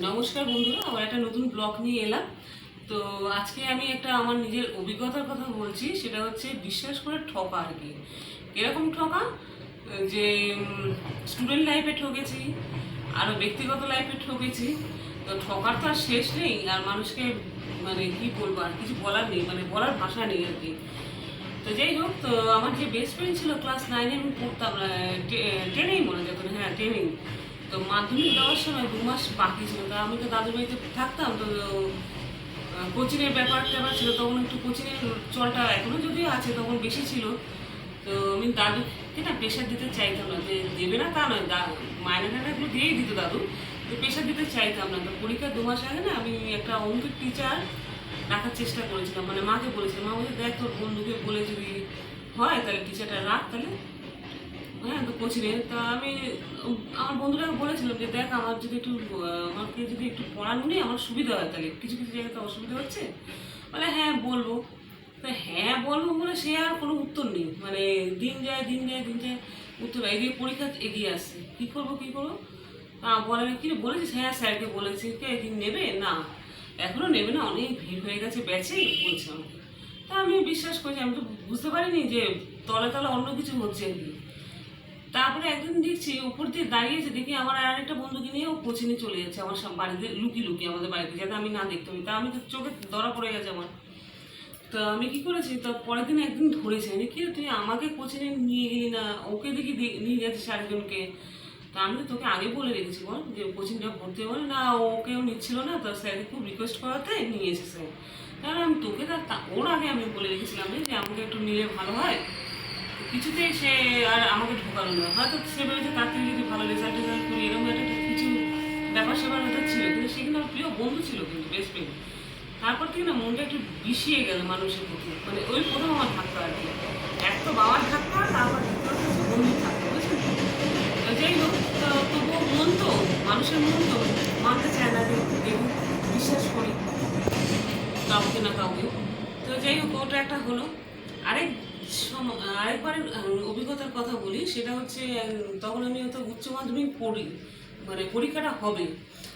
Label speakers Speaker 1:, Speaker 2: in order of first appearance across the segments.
Speaker 1: নমস্কার বন্ধুরা, আমার একটা নতুন ব্লগ নিয়ে এলাম। তো আজকে আমি একটা আমার নিজের অভিজ্ঞতার কথা বলছি। সেটা হচ্ছে বিশ্বাস করে ঠকা আর কি। এরকম ঠকা যে স্টুডেন্ট লাইফে ঠকেছি, আরও ব্যক্তিগত লাইফে ঠকেছি। তো ঠকার তো আর শেষ নেই, আর মানুষকে মানে কি বলবো, আর কিছু বলার নেই, মানে বলার ভাষা নেই আর কি। তো যাই হোক, তো আমার যে বেস্ট ফ্রেন্ড ছিল ক্লাস 9-এ আমি পড়তাম, 10-এই মনে যেত, হ্যাঁ 10-এই। তো মাধ্যমিক দেওয়ার সময় 2 মাস বাকি ছিল, তা আমি তো দাদুর বাড়িতে থাকতাম। তো কোচিংয়ের ব্যাপার ছিল, তখন একটু কোচিংয়ের চলটা এখনও যদিও আছে, তখন বেশি ছিল। তো আমি দাদুকে না প্রেশার দিতে চাইতাম না, যে দেবে না তা নয়, মায়না টাইনাগুলো দিয়েই দিত দাদু, তো প্রেশার দিতে চাইতাম না। তো পরীক্ষার 2 মাস আগে না আমি একটা অঙ্কের টিচার রাখার চেষ্টা করেছিলাম, মানে মাকে বলেছিলাম। মা বলছে, দেখ তোর বন্ধুকে বলে যদি হয় তাহলে টিচারটা রাখ তাহলে, হ্যাঁ। তো কোচিংয়ে তা আমি আমার বন্ধুরাকে বলেছিলাম যে দেখ আমার যদি একটু আমাকে যদি একটু পড়ানো নেই আমার সুবিধা হয়, তাহলে কিছু কিছু জায়গাতে অসুবিধা হচ্ছে। বলে হ্যাঁ বলবো। তা হ্যাঁ বলবো বলে সে আর কোনো উত্তর নেই, মানে দিন যায় দিন যায় দিন যায়, উত্তর এদিকে পরীক্ষা এগিয়ে আসছে, কী করবো কী করবো। তা বলে কি রে, বলেছিস? হ্যাঁ স্যারকে বলেছি। কে কি নেবে না? এখনও নেবে না, অনেক ভিড় হয়ে গেছে ব্যাচে, বলছে আমাকে। তা আমি বিশ্বাস করছি, আমি তো বুঝতে পারিনি যে তলে তলে অন্য কিছু হচ্ছে আর কি। তারপরে একদিন দেখছি উপর দিয়ে দাঁড়িয়েছে, দেখি আমার আর একটা বন্ধুকে নিয়ে ও কোচিনে চলে যাচ্ছে আমার বাড়িতে, লুকিয়ে লুকিয়ে আমাদের বাড়িতে, যাতে আমি না দেখতে পাই। তা আমি তো চোখে ধরা পড়ে গেছে আমার। তো আমি কি করেছি, তো পরের দিন একদিন ধরেছে যে কি রে, তুই আমাকে কোচিনে নিয়ে গেলি না, ওকে দেখি নিয়ে যাচ্ছিস আরেকজনকে। তা আমি তো তোকে আগে বলে রেখেছি বল যে কোচিংটা ভর্তি হবে না, ওকেও নিচ্ছিল না, তো স্যারকে খুব রিকোয়েস্ট করাতে নিয়ে এসেছে। কারণ আমি তোকে ওর আগে আমি বলে রেখেছিলাম যে আমাকে একটু নিলে ভালো হয়। কিছুতেই সে আর আমাকে ঢোকালো না, হয়তো সে ভেবেছে তার থেকে যদি ভালো রেজাল্ট করি, এরকম একটা কিছু ব্যাপার স্যাপার হয়তো ছিল। কিন্তু সে কিন্তু আমার প্রিয় বন্ধু ছিল, কিন্তু বেস্ট ফ্রেন্ড। তারপর থেকে না মনটা একটু বিষিয়ে গেল মানুষের প্রতি, মানে ওই প্রথম আমার ধাক্কা আর কি। এক তো বাবার ধাক্কা, তারপর দ্বিতীয় হচ্ছে বন্ধুর ধাক্কা, বুঝলেন। তো যাই হোক, তো তবুও মন তো, মানুষের মন তো মানতে চায় না যে দেখুন, বিশ্বাস করি কাউকে না কাউকে। তো যাই হোক, ওটা একটা হলো। আরেক আরেকবারের অভিজ্ঞতার কথা বলি। সেটা হচ্ছে তখন আমি হয়তো উচ্চ মাধ্যমিক পড়ি, মানে পরীক্ষাটা হবে।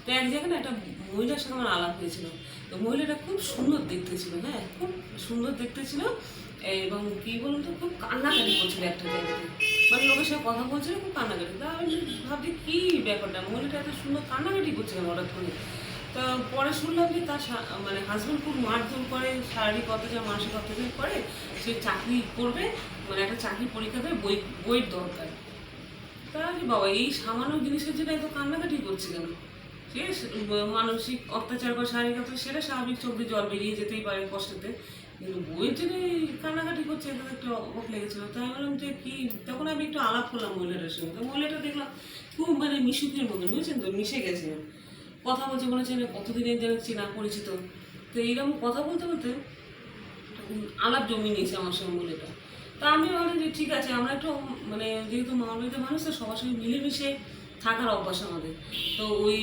Speaker 1: তো এক জায়গায় না একটা মহিলার সঙ্গে আমার আলাপ হয়েছিল। তো মহিলাটা খুব সুন্দর দেখতে ছিল, হ্যাঁ খুব সুন্দর দেখতে ছিল। এবং কী বলুন তো, খুব কান্নাকাটি করছিল একটা জায়গাতে, মানে লোকের সঙ্গে কথা বলছিল, খুব কান্নাকাটি। তা আমি ভাবছি কী ব্যাপারটা, মহিলাটা এত সুন্দর কান্নাকাটি করছিল হঠাৎ করে। তা পরে শুনলাম যে তার মানে হাজব্যান্ড খুব মারধর করে, শারীরিক অত্যাচার মানসিক অত্যাচার করে, সে চাকরি করবে, মানে একটা চাকরি পরীক্ষা দেবে, বইয়ের দরকার। তা কি বাবা, এই সামান্য জিনিসের জন্য এত কান্নাকাটি করছে কেন? সে মানসিক অত্যাচার বা শারীরিক অত্যাচার, সেটা স্বাভাবিক, চোখ দিয়ে জল বেরিয়ে যেতেই পারে কষ্টতে, কিন্তু বইয়ের জন্য কান্নাকাটি করছে, এটা একটু অবাক লেগেছিলো। তাই বললাম যে কি, তখন আমি একটু আলাপ করলাম মহিলাটার সঙ্গে। তো মহিলাটা দেখলাম খুব মানে মিশুকের মতন, বুঝছেন তো, মিশে গেছে। কথা বলছে মনে হচ্ছে কতদিনের যেন চেনা পরিচিত। তো এইরকম কথা বলতে বলতে আলাপ জমি নিয়েছে আমার সঙ্গে মহিলাটা। তা আমি ভাবলাম যে ঠিক আছে, আমরা একটু মানে যেহেতু মানবিক মানুষ, তো সবার সঙ্গে মিলেমিশে থাকার অভ্যাস আমাদের। তো ওই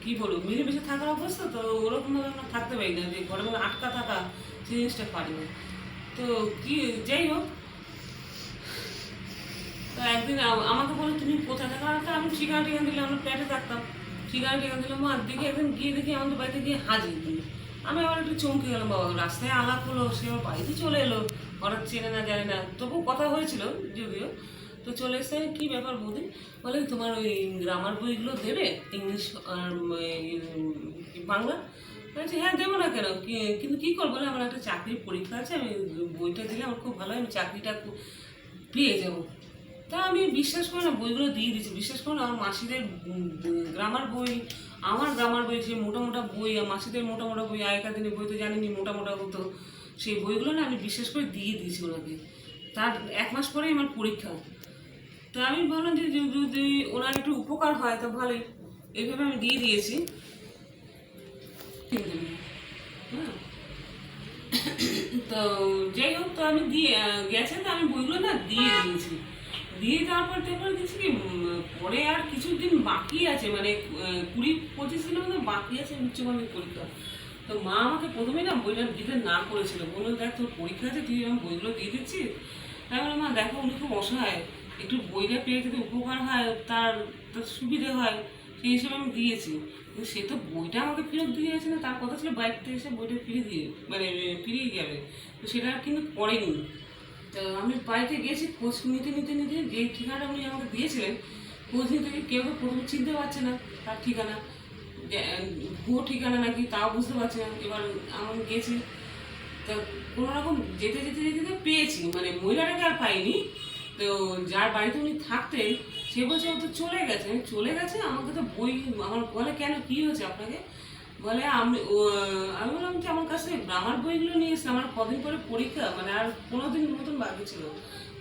Speaker 1: কী বলবো, মিলেমিশে থাকার অভ্যাস, তো ওরকমভাবে আমরা থাকতে পারি না, যে ঘরে ঘরে আটকা থাকা, সেই জিনিসটা পারি না। তো কি, যাই হোক, তো একদিন আমাকে বলে তুমি কোথায় থাকো, আর আমি ঠিকানা টিকানা দিলে, আমরা ফ্ল্যাটে থাকতাম। ঠিকানা টিকানা দিলাম, আর দেখি একদিন গিয়ে দেখি আমাদের বাড়িতে গিয়ে হাজির তুমি। আমি আবার একটু চমকে গেলাম, বাবা রাস্তায় আলাপ হলো, সে আমার বাড়িতে চলে এলো, হঠাৎ চেনে না জানে না, তবু কথা হয়েছিল যদিও। তো চলে এসে কী ব্যাপার বৌদি, বলে তোমার ওই গ্রামার বইগুলো দেবে, ইংলিশ আর বাংলা। বলছি হ্যাঁ দেবো না কেন, কিন্তু কী করবো না, আমার একটা চাকরির পরীক্ষা আছে, আমি বইটা দিলে আমার খুব ভালো হয়, আমি চাকরিটা পেয়ে যাবো। তা আমি বিশ্বাস করি না, বইগুলো দিয়ে দিচ্ছি। বিশ্বাস করো না, আমার মাসিদের গ্রামার বই, আমার গ্রামার বই, সেই মোটা মোটা বই, আর মাসিদের মোটা মোটা বই, আগেকার দিনে বই তো জানিনি মোটা মোটা হতো, সেই বইগুলো না আমি বিশ্বাস করে দিয়ে দিয়েছি ওনাকে। তার 1 মাস পরেই আমার পরীক্ষা। তো আমি ভাবলাম যে যদি ওনার একটু উপকার হয় তো ভালোই, এইভাবে আমি দিয়ে দিয়েছি। হ্যাঁ, তো যাই হোক, তো আমি দিয়ে গেছে, তো আমি বইগুলো না দিয়ে দিয়েছি। দিয়ে তারপর দেখলাম কিছু কি, পরে আর কিছুদিন বাকি আছে, মানে 20-25 দিনের মতো বাকি আছে উচ্চ মাধ্যমিক পরীক্ষা। তো মা আমাকে প্রথমে না বইটা দিতে না করেছিল, বললো দেখ তোর পরীক্ষা আছে, তুই আমার বইগুলো দিয়ে দিচ্ছিস। তাই বললাম মা দেখো, উনি খুব অসহায়, একটু বইটা পেয়ে যদি উপকার হয়, তার তার সুবিধে হয়, সেই হিসেবে আমি দিয়েছি। কিন্তু সে তো বইটা আমাকে ফেরত দিয়ে গেছে না, তার কথা ছিল বাইকটা এসে বইটা ফিরিয়ে দিয়ে মানে ফিরিয়ে যাবে, তো সেটা কিন্তু করেনি। তো আমি বাড়িতে গেছি খোঁজ নিতে নিতে নিতে, যে ঠিকানাটা উনি আমাকে দিয়েছিলেন খোঁজ নিতে গিয়ে কেউ প্রথমে চিনতে পারছে না তার ঠিকানা, ভুয়ো ঠিকানা নাকি তাও বুঝতে পারছে না। এবার আমি গেছি, তো কোনো রকম যেতে যেতে যেতে যেতে পেয়েছি, মানে মহিলাটাকে আর পাইনি। তো যার বাড়িতে উনি থাকতেন সে বলছে ও তো চলে গেছে। আমি চলে গেছে, আমাকে তো বই আমার বলে কেন কী হয়েছে আপনাকে, বলে আমি বললাম যে আমার কাছে আমার বইগুলো নিয়ে এসে আমার কদিন পরে পরীক্ষা, মানে আর 15 দিন মতন বাকি ছিল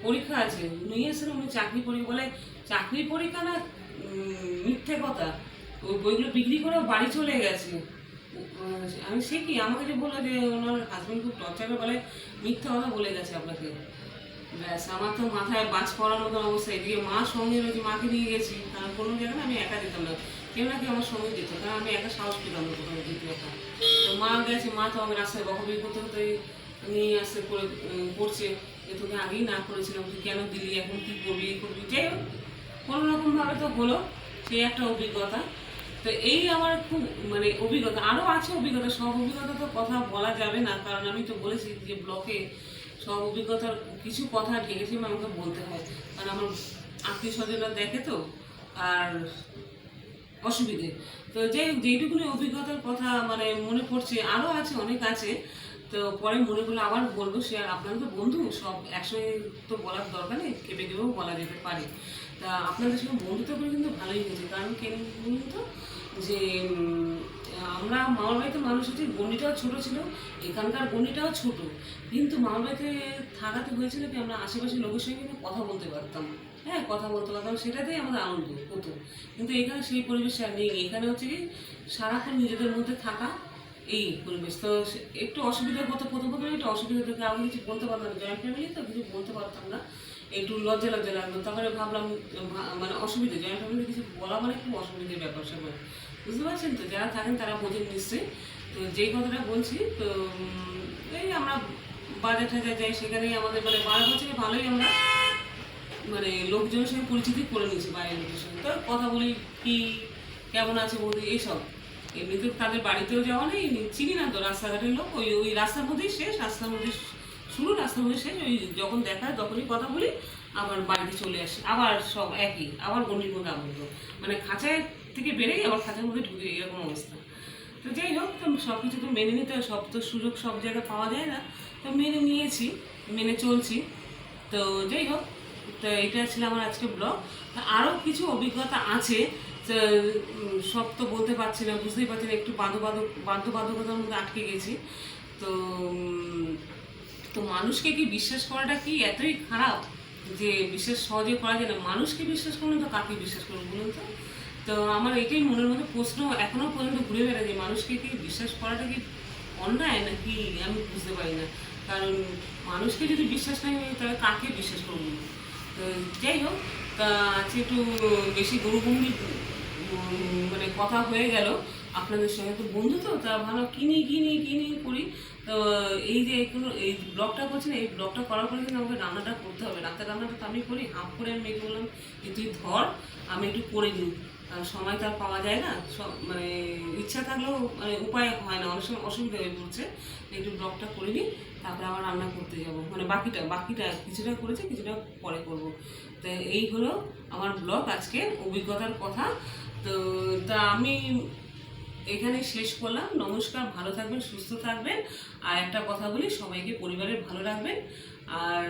Speaker 1: পরীক্ষা আছে, নিয়ে এসেছেন উনি চাকরি পরীক্ষা, বলে চাকরি পরীক্ষা না, মিথ্যে কথা, ওই বইগুলো বিক্রি করে বাড়ি চলে গেছে। আমি সে কি আমাকে যে বললো যে ওনার হাজবেন্ড খুব টর্চার করে, বলে মিথ্যা কথা বলে গেছে আপনাকে। ব্যাস আমার তো মাথায় বাজ পড়ার মতন অবস্থা। এদিকে মা সঙ্গে রয়েছে, মাকে নিয়ে গেছি, কারণ কোনো জায়গায় আমি একা যেতাম না, কেউ না কেউ আমার সঙ্গে যেত, কারণ আমি একা সাহস পেতাম না কোথাও যেতে একা। তো মা গেছে, মা তো আমাকে রাস্তায় বকাবকি করতে করতে নিয়ে আসতে করে করছে যে তোকে আগেই না করেছিলাম, তুই কেন দিলি, এখন কী করবি এই করবি। যাই হোক কোনো রকমভাবে তো হলো, সেই একটা অভিজ্ঞতা। তো এই আমার খুব মানে অভিজ্ঞতা, আরও আছে অভিজ্ঞতা, সব অভিজ্ঞতা তো কথা বলা যাবে না, কারণ আমি তো বলেছি যে ব্লকে সব অভিজ্ঞতার কিছু কথা ঢেকেছি আমাকে বলতে হয়, কারণ আমার আত্মীয় স্বজনরা দেখে তো, আর অসুবিধে। তো যেইটুকুনি অভিজ্ঞতার কথা মানে মনে পড়ছে, আরও আছে অনেক আছে, তো পরে মনে করলে আবার বলবো। সে আর আপনারা তো বন্ধু, সব একসঙ্গে তো বলার দরকার নেই, কেঁপে কেঁপেও বলা যেতে পারে। তা আপনাদের সঙ্গে বন্ধুত্ব করে কিন্তু ভালোই হয়েছে, কারণ কেন বলুন তো, যে আমরা মামার বাড়িতে মানুষ হচ্ছে, গণ্ডিটাও ছোটো ছিল, এখানকার গণ্ডিটাও ছোট, কিন্তু মামার বাড়িতে থাকাতে হয়েছিল কি আমরা আশেপাশের লোকের সঙ্গে কিন্তু কথা বলতে পারতাম। হ্যাঁ, কথা বলতে পারতাম, সেটাতেই আমাদের আনন্দ হতো। কিন্তু এখানে সেই পরিবেশ আর নেই, এখানে হচ্ছে কি সারাক্ষণ নিজেদের মধ্যে থাকা, এই পরিবেশ। তো একটু অসুবিধা হতো, প্রথম প্রথমে একটু অসুবিধা হতো, আমি কিছু বলতে পারতাম না, জয়েন্ট ফ্যামিলি তো কিছু বলতে পারতাম না, একটু লজ্জা লজ্জা লাগলো। তারপরে ভাবলাম মানে অসুবিধা, জয়েন্ট ফ্যামিলিতে কিছু বলা মানে খুব অসুবিধার ব্যাপার স্যাপার, বুঝতে পারছেন তো, যারা থাকেন তারা বোঝেন নিশ্চয়ই। তো যেই কথাটা বলছি, তো এই আমরা বাজার টাজার যাই, সেখানেই আমাদের মানে 12 বছরে ভালোই আমরা মানে লোকজনের সঙ্গে পরিচিতি করে নিয়েছি, বাইরের লোকের সঙ্গে তো কথা বলি, কি কেমন আছে বৌদি এইসব। এমনিতে তাদের বাড়িতেও যাওয়া নেই, চিনি না তো রাস্তাঘাটের লোক, ওই ওই রাস্তার মধ্যেই শেষ, রাস্তার মধ্যে শুরু, রাস্তার মধ্যে শেষ, ওই যখন দেখা হয় তখনই কথা বলি, আবার বাড়িতে চলে আসি, আবার সব একই, আবার গণ্ডির মধ্যে আবদ্ধ, মানে খাঁচায় থেকে বেরেই আবার খাঁচার মধ্যে ঢুকে, এরকম অবস্থা। তো যাই হোক, তো সব কিছু তো মেনে নিতে হয়, সব তো সুযোগ সব জায়গায় পাওয়া যায় না, তো মেনে নিয়েছি, মেনে চলছি। তো যাই হোক, তো এটা ছিল আমার আজকে ব্লগ। আরও কিছু অভিজ্ঞতা আছে, তো সব তো বলতে পারছি না, বুঝতেই পারছি না, একটু বাধ্যবাধকতার মধ্যে আটকে গেছি। তো তো মানুষকে কি বিশ্বাস করাটা কি এতই খারাপ যে বিশ্বাস সহজে করা যায় না? মানুষকে বিশ্বাস করুন তো কাকে বিশ্বাস করুন বলুন তো? তো আমার এটাই মনের মধ্যে প্রশ্ন এখনও পর্যন্ত ঘুরে বেড়ায় যে মানুষকে কি বিশ্বাস করাটা কি অন্যায় নাকি, আমি বুঝতে পারি না। কারণ মানুষকে যদি বিশ্বাস নাই হয় তাহলে কাকে বিশ্বাস করবো? তো যাই হোক, তা আজকে একটু বেশি গরুবন্দি মানে কথা হয়ে গেল আপনাদের সঙ্গে। তো বন্ধু তো তা ভালো কিনি কিনি কিনি করি। তো এই যে এই ব্লগটা করছি না, এই ব্লগটা করার পরে কিন্তু আমাকে রান্নাটা করতে হবে, রাতের রান্নাটা তো আমি করি, হাফ করে আমি মেয়েকে বললাম যে তুই ধর, আমি একটু করে নিই, কারণ সময় তো আর পাওয়া যায় না, সব মানে ইচ্ছা থাকলেও মানে উপায় হয় না, অনেক সময় অসুবিধা হয়ে পড়ছে। একটু ব্লগটা করে নিই, তারপরে আবার রান্না করতে যাব, মানে বাকিটা কিছুটা করেছে, কিছুটা পরে করব। তো এই হলো আমার ব্লগ আজকে অভিজ্ঞতার কথা। তো তা আমি এখানে শেষ করলাম। নমস্কার, ভালো থাকবেন, সুস্থ থাকবেন, আর একটা কথা বলি, সবাইকে পরিবারের ভালো রাখবেন আর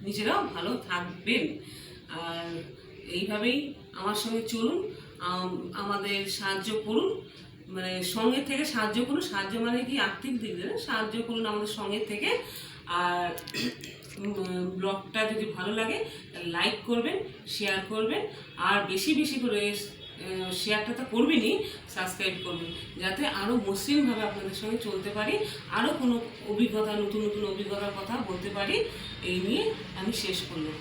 Speaker 1: নিজেরাও ভালো থাকবেন। আর এইভাবেই আমার সঙ্গে চলুন, আমাদের সাহায্য করুন, মানে সঙ্গে থেকে সাহায্য করুন, সাহায্য মানে কি আর্থিক দিক দিয়ে সাহায্য করুন আমাদের সঙ্গে থেকে। আর ব্লগটা যদি ভালো লাগে লাইক করবেন, শেয়ার করবেন, আর বেশি বেশি করে শেয়ারটা তো করবেনই, সাবস্ক্রাইব করবেন, যাতে আরও মসৃণভাবে আপনাদের সঙ্গে চলতে পারি, আরও কোনো অভিজ্ঞতা, নতুন নতুন অভিজ্ঞতার কথা বলতে পারি। এই নিয়ে আমি শেষ করলাম।